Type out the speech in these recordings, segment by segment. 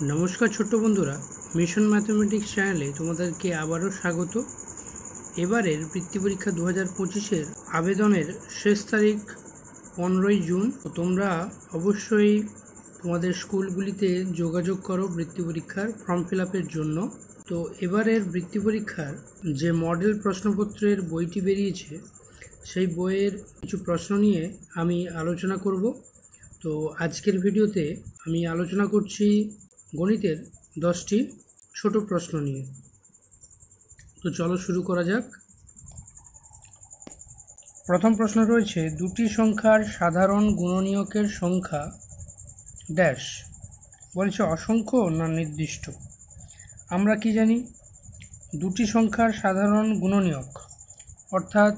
নমস্কার ছোট্ট বন্ধুরা, মিশন ম্যাথমেটিক্স চ্যানেলে তোমাদেরকে আবারও স্বাগত। এবারের বৃত্তি পরীক্ষা 2025-এর আবেদনের শেষ তারিখ 15ই জুন। তোমরা অবশ্যই তোমাদের স্কুলগুলিতে যোগাযোগ করো বৃত্তি পরীক্ষার ফর্ম ফিল আপের জন্য। তো এবারের বৃত্তি পরীক্ষার যে মডেল প্রশ্নপত্রের বইটি বেরিয়েছে, সেই বইয়ের কিছু প্রশ্ন নিয়ে আমি আলোচনা করব। তো আজকের ভিডিওতে আমি আলোচনা করছি গণিতের 10টি ছোট প্রশ্ন নিয়ে। তো চলো শুরু করা যাক। প্রথম প্রশ্ন রয়েছে, দুটি সংখ্যার সাধারণ গুণনীয়কের সংখ্যা ড্যাশ। বলছে অসংখ্য না নির্দিষ্ট। আমরা কি জানি, দুটি সংখ্যার সাধারণ গুণনীয়ক অর্থাৎ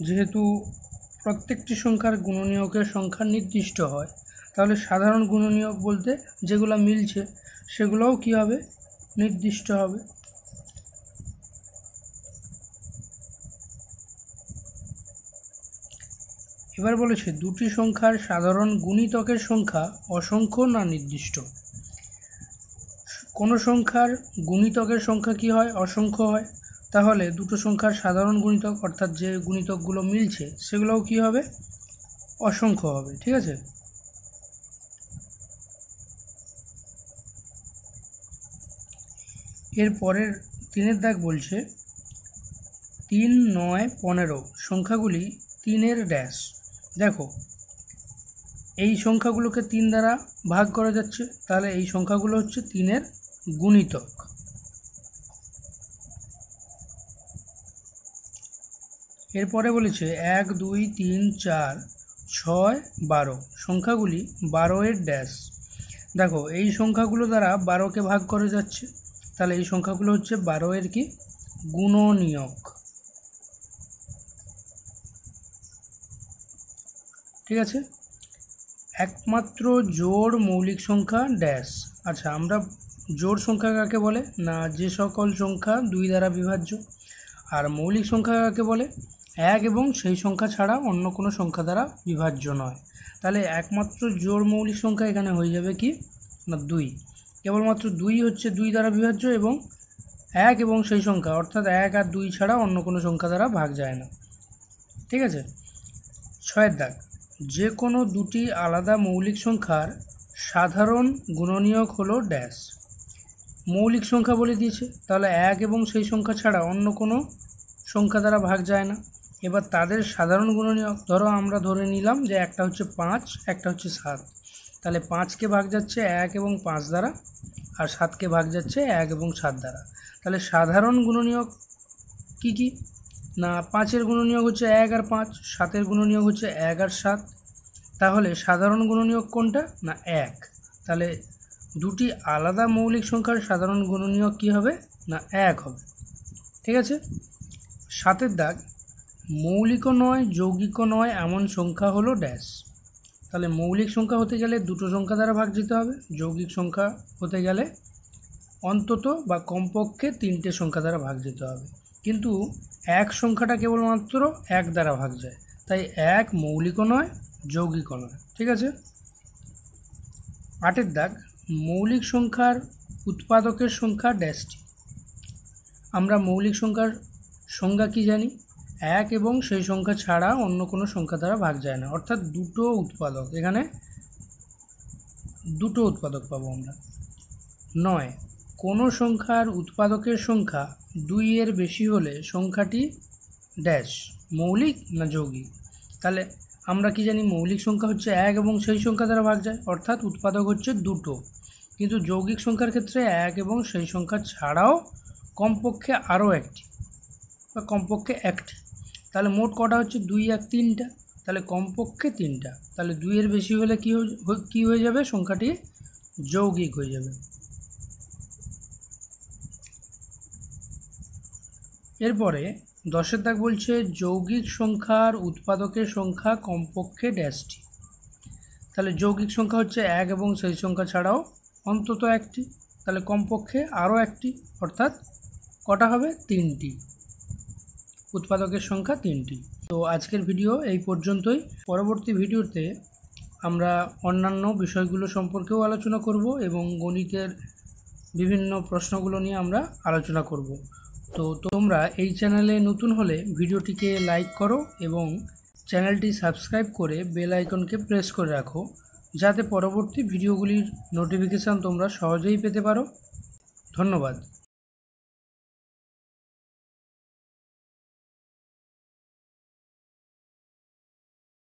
যেহেতু প্রত্যেকটি সংখ্যার গুণনীয়কের সংখ্যা নির্দিষ্ট হয়, তাহলে সাধারণ গুণনীয়ক বলতে যেগুলো মিলছে সেগুলোও কি হবে, নির্দিষ্ট হবে। এবার বলেছে দুটি সংখ্যার সাধারণ গুণিতকের সংখ্যা অসংখ্য না নির্দিষ্ট। কোনো সংখ্যার গুণিতকের সংখ্যা কি হয়, অসংখ্য হয়। তাহলে দুটো সংখ্যার সাধারণ গুণিতক অর্থাৎ যে গুণিতকগুলো মিলছে সেগুলোও কি হবে, অসংখ্য হবে। ঠিক আছে। এর পরের 3-এর দাগ বলছে 3, 9, 15 সংখ্যাগুলি 3-এর ড্যাশ। দেখো, এই সংখ্যাগুলোকে 3 দ্বারা ভাগ করা যাচ্ছে, তাহলে এই সংখ্যাগুলো হচ্ছে 3-এর গুণিতক। এরপরে বলেছে 1, 2, 3, 4, 6, 12 সংখ্যাগুলি 12-এর ড্যাশ। দেখো, এই সংখ্যাগুলো দ্বারা 12কে ভাগ করা যাচ্ছে, তাহলে এই সংখ্যাগুলো হচ্ছে 12-এর কি, গুণনীয়ক। ঠিক আছে। একমাত্র জোড় মৌলিক সংখ্যা ড্যাশ। আচ্ছা, আমরা জোড় সংখ্যা কাকে বলে না, যে সকল সংখ্যা 2 দ্বারা বিভাজ্য। আর মৌলিক সংখ্যা কাকে বলে, 1 এবং সেই সংখ্যা ছাড়া অন্য কোনো সংখ্যা দ্বারা বিভাজ্য নয়। তাহলে একমাত্র জোড় মৌলিক সংখ্যা এখানে হয়ে যাবে কি না 2। কেবলমাত্র 2 হচ্ছে 2 দ্বারা বিভাজ্য এবং 1 এবং সেই সংখ্যা অর্থাৎ 1 আর 2 ছাড়া অন্য কোনো সংখ্যা দ্বারা ভাগ যায় না। ঠিক আছে। 6-এর দাগ, যে কোনো দুটি আলাদা মৌলিক সংখ্যার সাধারণ গুণনীয়ক হলো ড্যাশ। মৌলিক সংখ্যা বলে দিয়েছে, তাহলে 1 এবং সেই সংখ্যা ছাড়া অন্য কোনো সংখ্যা দ্বারা ভাগ যায় না। এবার তাদের সাধারণ গুণনীয়ক, ধরো আমরা ধরে নিলাম যে একটা হচ্ছে 5, একটা হচ্ছে 7, তাহলে 5কে ভাগ যাচ্ছে 1 এবং 5 দ্বারা, আর 7কে ভাগ যাচ্ছে 1 এবং 7 দ্বারা। তাহলে সাধারণ গুণনীয়ক কি কি না, 5-এর গুণনীয়ক হচ্ছে 1 আর 5, 7-এর গুণনীয়ক হচ্ছে 1 আর 7। তাহলে সাধারণ গুণনীয়ক কোনটা না 1। তাহলে দুটি আলাদা মৌলিক সংখ্যার সাধারণ গুণনীয়ক কি হবে না 1 হবে। ঠিক আছে। 7-এর দাগ, মৌলিকও নয় যৌগিকও নয় এমন সংখ্যা হলো ড্যাশ। তাহলে মৌলিক সংখ্যা হতে গেলে দুটো সংখ্যা দ্বারা ভাগ যেতে হবে, যৌগিক সংখ্যা হতে গেলে অন্তত বা কমপক্ষে 3টে সংখ্যা দ্বারা ভাগ যেতে হবে। কিন্তু 1 সংখ্যাটা কেবলমাত্র 1 দ্বারা ভাগ যায়, তাই 1 মৌলিকও নয় যৌগিকও নয়। ঠিক আছে। 8-এর দাগ, মৌলিক সংখ্যার উৎপাদকের সংখ্যা ড্যাশটি। আমরা মৌলিক সংখ্যার সংজ্ঞা কি জানি, 1 এবং সেই সংখ্যা ছাড়া অন্য কোনো সংখ্যা দ্বারা ভাগ যায় না, অর্থাৎ দুটো উৎপাদক। এখানে দুটো উৎপাদক পাবো আমরা। 9, কোনো সংখ্যার উৎপাদকের সংখ্যা 2-এর বেশি হলে সংখ্যাটি ড্যাশ, মৌলিক না যৌগিক। তাহলে আমরা কি জানি, মৌলিক সংখ্যা হচ্ছে 1 এবং সেই সংখ্যা দ্বারা ভাগ যায়, অর্থাৎ উৎপাদক হচ্ছে দুটো। কিন্তু যৌগিক সংখ্যার ক্ষেত্রে 1 এবং সেই সংখ্যা ছাড়াও কমপক্ষে আরও একটি বা কমপক্ষে একটি। তাহলে মোট কটা হচ্ছে 2 আর 3টা, তাহলে কমপক্ষে 3টা। তাহলে 2-এর বেশি হলে কি হয়ে যাবে, সংখ্যাটি যৌগিক হয়ে যাবে। এরপরে 10-এর দাগ বলছে যৌগিক সংখ্যার উৎপাদকের সংখ্যা কমপক্ষে ড্যাশটি। তাহলে যৌগিক সংখ্যা হচ্ছে 1 এবং সেই সংখ্যা ছাড়াও অন্তত একটি, তাহলে কমপক্ষে আরও একটি, অর্থাৎ কটা হবে, 3টি। উৎপাদকের সংখ্যা 3টি। তো আজকের ভিডিও এই পর্যন্তই। পরবর্তী ভিডিওতে আমরা অন্যান্য বিষয়গুলো সম্পর্কেও আলোচনা করব এবং গণিতের বিভিন্ন প্রশ্নগুলো নিয়ে আমরা আলোচনা করব। তো তোমরা এই চ্যানেলে নতুন হলে ভিডিওটিকে লাইক করো এবং চ্যানেলটি সাবস্ক্রাইব করে বেল আইকনকে প্রেস করে রাখো, যাতে পরবর্তী ভিডিওগুলির নোটিফিকেশান তোমরা সহজেই পেতে পারো। ধন্যবাদ।